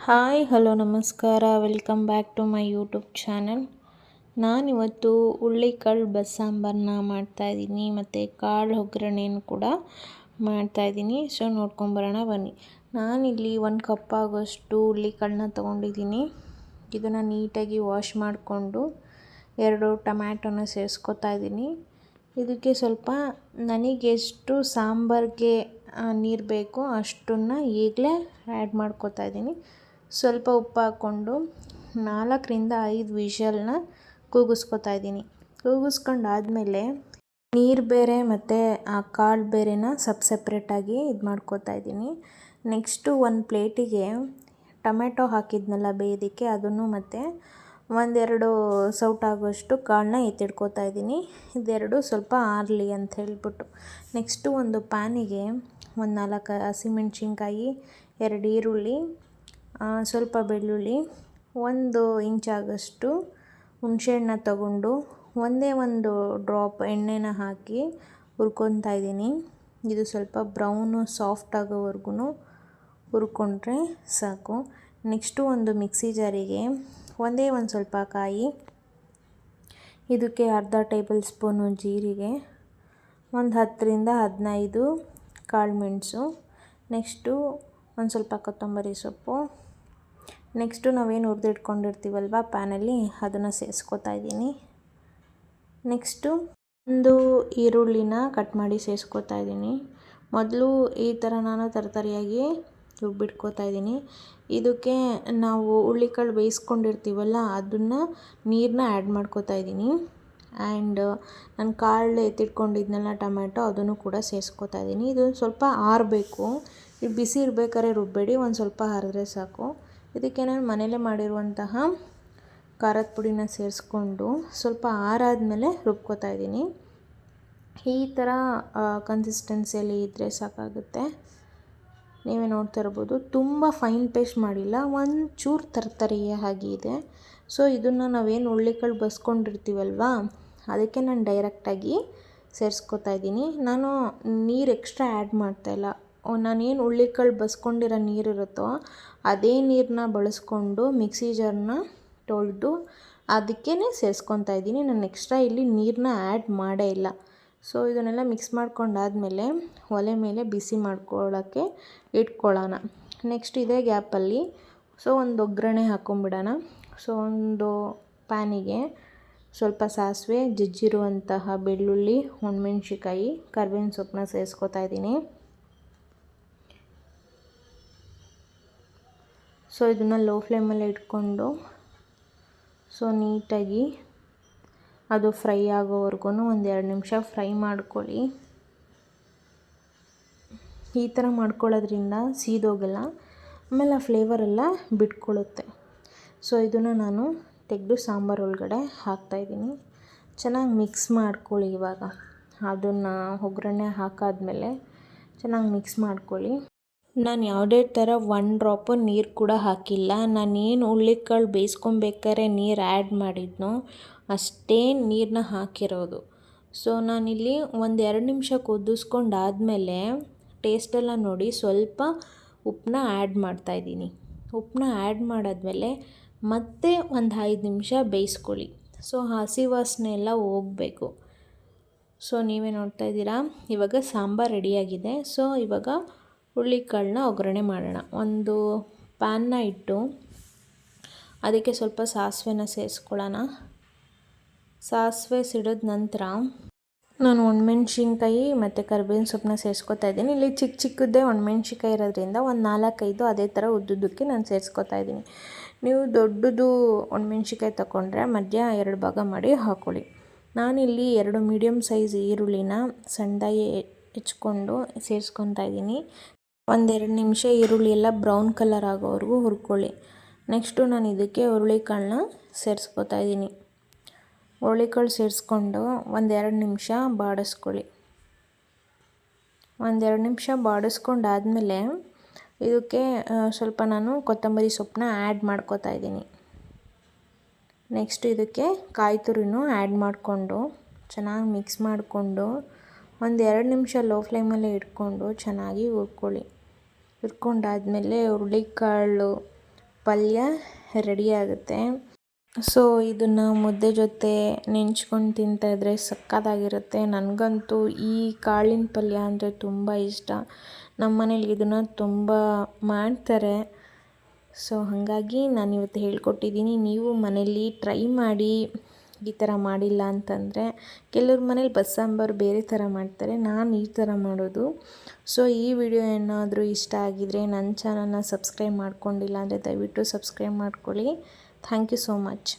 Hi hello ನಮಸ್ಕಾರ, welcome back to my YouTube channel. ನಾನಿವತ್ತು ಹುಳ್ಳಿಕಾಳು ಬಸ್ಸಾಂಬಾರನ್ನ ಮಾಡ್ತಾಯಿದ್ದೀನಿ ಮತ್ತು ಕಾಳು ಒಗ್ಗರಣೆಯನ್ನು ಕೂಡ ಮಾಡ್ತಾಯಿದ್ದೀನಿ. ಸೊ ನೋಡ್ಕೊಂಬರೋಣ ಬನ್ನಿ. ನಾನಿಲ್ಲಿ 1 ಕಪ್ ಆಗೋಷ್ಟು ಹುಳ್ಳಿಕಾಳನ್ನ ತೊಗೊಂಡಿದ್ದೀನಿ. ಇದನ್ನು ನೀಟಾಗಿ ವಾಶ್ ಮಾಡಿಕೊಂಡು 2 ಟೊಮ್ಯಾಟೊನ ಸೇರಿಸ್ಕೊತಾ ಇದ್ದೀನಿ. ಇದಕ್ಕೆ ಸ್ವಲ್ಪ ನನಗೆಷ್ಟು ಸಾಂಬಾರಿಗೆ ನೀರು ಬೇಕೋ ಅಷ್ಟನ್ನು ಈಗಲೇ ಆ್ಯಡ್ ಮಾಡ್ಕೊತಾ ಇದ್ದೀನಿ. ಸ್ವಲ್ಪ ಉಪ್ಪು ಹಾಕ್ಕೊಂಡು 4ರಿಂದ 5 ವಿಷಲ್ನ ಕೂಗಿಸ್ಕೊತಾ ಇದ್ದೀನಿ. ಕೂಗಿಸ್ಕೊಂಡಾದಮೇಲೆ ನೀರು ಬೇರೆ ಮತ್ತು ಆ ಕಾಳು ಬೇರೆನ ಸಪ್ರೇಟಾಗಿ ಇದು ಮಾಡ್ಕೊತಾ ಇದ್ದೀನಿ. ನೆಕ್ಸ್ಟು ಒಂದು ಪ್ಲೇಟಿಗೆ ಟೊಮೆಟೊ ಹಾಕಿದ್ನಲ್ಲ ಬೇಯೋದಕ್ಕೆ, ಅದನ್ನು ಮತ್ತು 1-2 ಸೌಟಾಗುವಷ್ಟು ಕಾಳನ್ನ ಎತ್ತಿಡ್ಕೊತಾ ಇದ್ದೀನಿ. ಇದೆರಡು ಸ್ವಲ್ಪ ಆರಲಿ ಅಂತ ಹೇಳ್ಬಿಟ್ಟು. ನೆಕ್ಸ್ಟು ಒಂದು ಪ್ಯಾನಿಗೆ 4 ಹಸಿಮೆಣ್ಸಿನ್ಕಾಯಿ, 2 ಈರುಳ್ಳಿ, ಸ್ವಲ್ಪ ಬೆಳ್ಳುಳ್ಳಿ, 1 ಇಂಚಾಗಷ್ಟು ಹುಣಸೆಹಣ್ಣು ತಗೊಂಡು ಒಂದು ಡ್ರಾಪ್ ಎಣ್ಣೆನ ಹಾಕಿ ಹುರ್ಕೊತಾ ಇದ್ದೀನಿ. ಇದು ಸ್ವಲ್ಪ ಬ್ರೌನು ಸಾಫ್ಟ್ ಆಗೋವರೆಗೂ ಹುರ್ಕೊಂಡ್ರೆ ಸಾಕು. ನೆಕ್ಸ್ಟು ಒಂದು ಮಿಕ್ಸಿ ಜಾರಿಗೆ ಒಂದು ಸ್ವಲ್ಪ ಕಾಯಿ, ಇದಕ್ಕೆ ಅರ್ಧ ಟೇಬಲ್ ಸ್ಪೂನು ಜೀರಿಗೆ, ಒಂದು 10ರಿಂದ 15 ಕಾಳುಮೆಣಸು, ನೆಕ್ಸ್ಟು ಒಂದು ಸ್ವಲ್ಪ ಕೊತ್ತಂಬರಿ ಸೊಪ್ಪು, ನೆಕ್ಸ್ಟು ನಾವೇನು ಹುರಿದಿಟ್ಕೊಂಡಿರ್ತೀವಲ್ವ ಪ್ಯಾನಲ್ಲಿ ಅದನ್ನು ಸೇರಿಸ್ಕೊತಾ ಇದ್ದೀನಿ. ನೆಕ್ಸ್ಟು ಒಂದು ಈರುಳ್ಳಿನ ಕಟ್ ಮಾಡಿ ಸೇರಿಸ್ಕೊತಾ ಇದ್ದೀನಿ. ಮೊದಲು ಈ ಥರ ನಾನು ತರಕಾರಿಯಾಗಿ ರುಬ್ಬಿಟ್ಕೊತಾ ಇದ್ದೀನಿ. ಇದಕ್ಕೆ ನಾವು ಹುಳ್ಳಿಕಾಳು ಬೇಯಿಸ್ಕೊಂಡಿರ್ತೀವಲ್ಲ ಅದನ್ನು ನೀರನ್ನ ಆ್ಯಡ್ ಮಾಡ್ಕೊತಾ ಇದ್ದೀನಿ. ಆ್ಯಂಡ್ ನಾನು ಕಾಳು ಎತ್ತಿಟ್ಕೊಂಡಿದ್ನೆಲ್ಲ ಟೊಮ್ಯಾಟೊ ಅದನ್ನು ಕೂಡ ಸೇರಿಸ್ಕೊತಾ ಇದ್ದೀನಿ. ಇದು ಸ್ವಲ್ಪ ಆರಬೇಕು. ಇದು ಬಿಸಿ ಇರಬೇಕಾದ್ರೆ ರುಬ್ಬೇಡಿ, ಒಂದು ಸ್ವಲ್ಪ ಆರಿದ್ರೆ ಸಾಕು. ಇದಕ್ಕೆ ನಾನು ಮನೇಲೇ ಮಾಡಿರುವಂತಹ ಖಾರದ ಪುಡಿನ ಸೇರಿಸ್ಕೊಂಡು ಸ್ವಲ್ಪ ಆರಾದಮೇಲೆ ರುಬ್ಕೊತಾ ಇದ್ದೀನಿ. ಈ ಥರ ಕನ್ಸಿಸ್ಟೆನ್ಸಿಯಲ್ಲಿ ಇದ್ದರೆ ಸಾಕಾಗುತ್ತೆ. ನೀವೇ ನೋಡ್ತಾ ಇರ್ಬೋದು, ತುಂಬ ಫೈನ್ ಪೇಸ್ಟ್ ಮಾಡಿಲ್ಲ, ಒಂಚೂರು ತರ್ತರಿಯ ಹಾಗೆ ಇದೆ. ಸೊ ಇದನ್ನು ನಾವೇನು ಹುಳ್ಳಿಕಾಳು ಬಸ್ಕೊಂಡಿರ್ತೀವಲ್ವ ಅದಕ್ಕೆ ನಾನು ಡೈರೆಕ್ಟಾಗಿ ಸೇರಿಸ್ಕೊತಾ ಇದ್ದೀನಿ. ನಾನು ನೀರು ಎಕ್ಸ್ಟ್ರಾ ಆ್ಯಡ್ ಮಾಡ್ತಾಯಿಲ್ಲ. ನಾನೇನು ಹುಳ್ಳಿಕಾಳು ಬಸ್ಕೊಂಡಿರೋ ನೀರಿರುತ್ತೋ ಅದೇ ನೀರನ್ನ ಬಳಸ್ಕೊಂಡು ಮಿಕ್ಸಿ ಜಾರನ್ನ ತೊಳೆದು ಅದಕ್ಕೇ ಸೇರಿಸ್ಕೊತಾ ಇದ್ದೀನಿ. ನಾನು ಎಕ್ಸ್ಟ್ರಾ ಇಲ್ಲಿ ನೀರನ್ನ ಆ್ಯಡ್ ಮಾಡೇ ಇಲ್ಲ. ಸೊ ಇದನ್ನೆಲ್ಲ ಮಿಕ್ಸ್ ಮಾಡ್ಕೊಂಡಾದಮೇಲೆ ಒಲೆ ಮೇಲೆ ಬಿಸಿ ಮಾಡ್ಕೊಳ್ಳೋಕ್ಕೆ ಇಟ್ಕೊಳ್ಳೋಣ. ನೆಕ್ಸ್ಟ್ ಇದೇ ಗ್ಯಾಪಲ್ಲಿ ಒಂದು ಒಗ್ಗರಣೆ ಹಾಕ್ಕೊಂಬಿಡೋಣ. ಸೊ ಒಂದು ಪ್ಯಾನಿಗೆ ಸ್ವಲ್ಪ ಸಾಸಿವೆ, ಜಜ್ಜಿರುವಂತಹ ಬೆಳ್ಳುಳ್ಳಿ, ಒಣಮೆಣ್ಸಿಕಾಯಿ, ಕರಿಬೇವಿನ ಸೊಪ್ಪನ್ನ ಸೇರಿಸ್ಕೊತಾ ಇದ್ದೀನಿ. ಸೊ ಇದನ್ನು ಲೋ ಫ್ಲೇಮಲ್ಲಿ ಇಟ್ಕೊಂಡು ನೀಟಾಗಿ ಅದು ಫ್ರೈ ಆಗೋವರೆಗೂ ಒಂದು 2 ನಿಮಿಷ ಫ್ರೈ ಮಾಡ್ಕೊಳ್ಳಿ. ಈ ಥರ ಮಾಡ್ಕೊಳ್ಳೋದ್ರಿಂದ ಸೀದೋಗಲ್ಲ, ಆಮೇಲೆ ಆ ಫ್ಲೇವರೆಲ್ಲ ಬಿಟ್ಕೊಳ್ಳುತ್ತೆ. ಸೊ ಇದನ್ನು ನಾನು ತೆಗೆದು ಸಾಂಬಾರು ಒಳಗಡೆ ಹಾಕ್ತಾಯಿದ್ದೀನಿ. ಚೆನ್ನಾಗಿ ಮಿಕ್ಸ್ ಮಾಡ್ಕೊಳ್ಳಿ. ಇವಾಗ ಅದನ್ನು ಒಗ್ಗರಣೆ ಹಾಕಾದ್ಮೇಲೆ ಚೆನ್ನಾಗಿ ಮಿಕ್ಸ್ ಮಾಡ್ಕೊಳ್ಳಿ. ನಾನು ಯಾವುದೇ ಥರ 1 ಡ್ರಾಪು ನೀರು ಕೂಡ ಹಾಕಿಲ್ಲ. ನಾನೇನು ಹುಳ್ಳಿಕಾಳು ಬೇಯಿಸ್ಕೊಬೇಕಾದ್ರೆ ನೀರು ಆ್ಯಡ್ ಮಾಡಿದ್ನೋ ಅಷ್ಟೇ ನೀರನ್ನ ಹಾಕಿರೋದು. ಸೊ ನಾನಿಲ್ಲಿ 1-2 ನಿಮಿಷ ಕುದಿಸ್ಕೊಂಡಾದಮೇಲೆ ಟೇಸ್ಟೆಲ್ಲ ನೋಡಿ ಸ್ವಲ್ಪ ಉಪ್ಪನ್ನ ಆ್ಯಡ್ ಮಾಡ್ತಾಯಿದ್ದೀನಿ. ಉಪ್ಪನ್ನ ಆ್ಯಡ್ ಮಾಡಾದ್ಮೇಲೆ ಮತ್ತೆ ಒಂದು 5 ನಿಮಿಷ ಬೇಯಿಸ್ಕೊಳ್ಳಿ. ಸೊ ಹಸಿ ವಾಸನೆ ಎಲ್ಲ ಹೋಗಬೇಕು. ಸೊ ನೀವೇ ನೋಡ್ತಾ ಇದ್ದೀರಾ, ಇವಾಗ ಸಾಂಬಾರು ರೆಡಿಯಾಗಿದೆ. ಸೊ ಇವಾಗ ಹುಳ್ಳಿಕಾಳನ್ನ ಒಗ್ಗರಣೆ ಮಾಡೋಣ. ಒಂದು ಪ್ಯಾನ್ನ ಇಟ್ಟು ಅದಕ್ಕೆ ಸ್ವಲ್ಪ ಸಾಸಿವೆನ ಸೇರಿಸ್ಕೊಳ್ಳೋಣ. ಸಾಸಿವೆ ಸಿಡಿದ ನಂತರ ನಾನು ಒಣಮೆಣ್ಸಿನ್ಕಾಯಿ ಮತ್ತು ಕರಿಬೇವಿನ ಸೊಪ್ಪನ್ನ ಸೇರಿಸ್ಕೊತಾ ಇದ್ದೀನಿ. ಇಲ್ಲಿ ಚಿಕ್ಕದೇ ಒಣಮೆಣ್ಸಿನ್ಕಾಯಿ ಇರೋದ್ರಿಂದ ಒಂದು 4-5 ಅದೇ ಥರ ಉದ್ದುದ್ದಕ್ಕೆ ನಾನು ಸೇರಿಸ್ಕೊತಾ ಇದ್ದೀನಿ. ನೀವು ದೊಡ್ಡದು ಒಣಮೆಣ್ಸಿನ್ಕಾಯಿ ತಗೊಂಡ್ರೆ ಮಧ್ಯ 2 ಭಾಗ ಮಾಡಿ ಹಾಕ್ಕೊಳ್ಳಿ. ನಾನಿಲ್ಲಿ 2 ಮೀಡಿಯಮ್ ಸೈಜ್ ಈರುಳ್ಳಿನ ಸಣ್ಣದಾಗಿ ಹೆಚ್ಕೊಂಡು ಸೇರಿಸ್ಕೊತಾ ಇದ್ದೀನಿ. 1-2 ನಿಮಿಷ ಈರುಳ್ಳಿ ಎಲ್ಲ ಬ್ರೌನ್ ಕಲರ್ ಆಗೋವರೆಗೂ ಹುರ್ಕೊಳ್ಳಿ. ನೆಕ್ಸ್ಟು ನಾನು ಇದಕ್ಕೆ ಹುರುಳಿಕಾಳನ್ನ ಸೇರಿಸ್ಕೊತಾ ಇದ್ದೀನಿ. ಹುರುಳಿಕಾಳು ಸೇರಿಸ್ಕೊಂಡು 1-2 ನಿಮಿಷ ಬಾಡಿಸ್ಕೊಳ್ಳಿ. 1-2 ನಿಮಿಷ ಬಾಡಿಸ್ಕೊಂಡಾದಮೇಲೆ ಇದಕ್ಕೆ ಸ್ವಲ್ಪ ನಾನು ಕೊತ್ತಂಬರಿ ಸೊಪ್ಪನ್ನ ಆ್ಯಡ್ ಮಾಡ್ಕೊತಾ ಇದ್ದೀನಿ. ನೆಕ್ಸ್ಟ್ ಇದಕ್ಕೆ ಕಾಯಿ ತುರಿನೂ ಆ್ಯಡ್ ಮಾಡಿಕೊಂಡು ಚೆನ್ನಾಗಿ ಮಿಕ್ಸ್ ಮಾಡಿಕೊಂಡು 1-2 ನಿಮಿಷ ಲೋ ಫ್ಲೇಮಲ್ಲೇ ಇಟ್ಕೊಂಡು ಚೆನ್ನಾಗಿ ಹುರ್ಕೊಳ್ಳಿ. ಹುರ್ಕೊಂಡಾದಮೇಲೆ ಹುರುಳಿಕಾಳು ಪಲ್ಯ ರೆಡಿಯಾಗುತ್ತೆ. ಸೊ ಇದನ್ನು ಮುದ್ದೆ ಜೊತೆ ನೆಂಚ್ಕೊಂಡು ತಿಂತಾಯಿದ್ರೆ ಸಕ್ಕತ್ತಾಗಿರುತ್ತೆ. ನನಗಂತೂ ಈ ಕಾಳಿನ ಪಲ್ಯ ಅಂದರೆ ತುಂಬ ಇಷ್ಟ. ನಮ್ಮ ಮನೇಲಿ ಇದನ್ನು ತುಂಬ ಮಾಡ್ತಾರೆ. ಸೊ ಹಾಗಾಗಿ ನಾನಿವತ್ತು ಹೇಳ್ಕೊಟ್ಟಿದ್ದೀನಿ. ನೀವು ಮನೇಲಿ ಟ್ರೈ ಮಾಡಿ. ಈ ಥರ ಮಾಡಿಲ್ಲ ಅಂತಂದರೆ ಕೆಲವ್ರ ಮನೇಲಿ ಬಸ್ಸಾಂಬಾರು ಬೇರೆ ಥರ ಮಾಡ್ತಾರೆ, ನಾನು ಈ ಥರ ಮಾಡೋದು. ಸೊ ಈ ವಿಡಿಯೋ ಏನಾದರೂ ಇಷ್ಟ ಆಗಿದರೆ ನನ್ನ ಚಾನಲ್ನ ಸಬ್ಸ್ಕ್ರೈಬ್ ಮಾಡ್ಕೊಂಡಿಲ್ಲ ಅಂದರೆ ದಯವಿಟ್ಟು ಸಬ್ಸ್ಕ್ರೈಬ್ ಮಾಡ್ಕೊಳ್ಳಿ. Thank you so much.